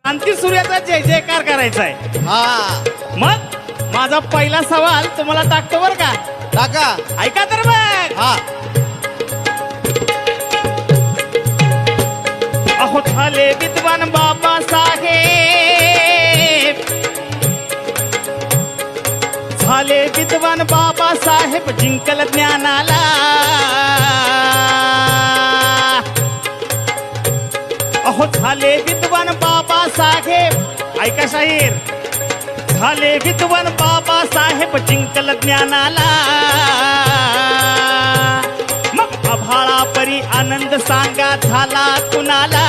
क्रांती सूर्याचा जय जयकार करायचा आहे. हा मग माझा पहिला सवाल तुम्हाला टाकतो बर का. टाका. ऐका तर मग. हा अहो झाले विद्वान बाबासाहेब, झाले विद्वान बाबासाहेब जिंकल ज्ञानाला. अहो झाले विद्वान बाबासाहेब, ऐका शाहीर, झाले विद्वान बाबासाहेब जिंकल ज्ञानाला. मग आभाळा परी आनंद सांगा झाला कुणाला.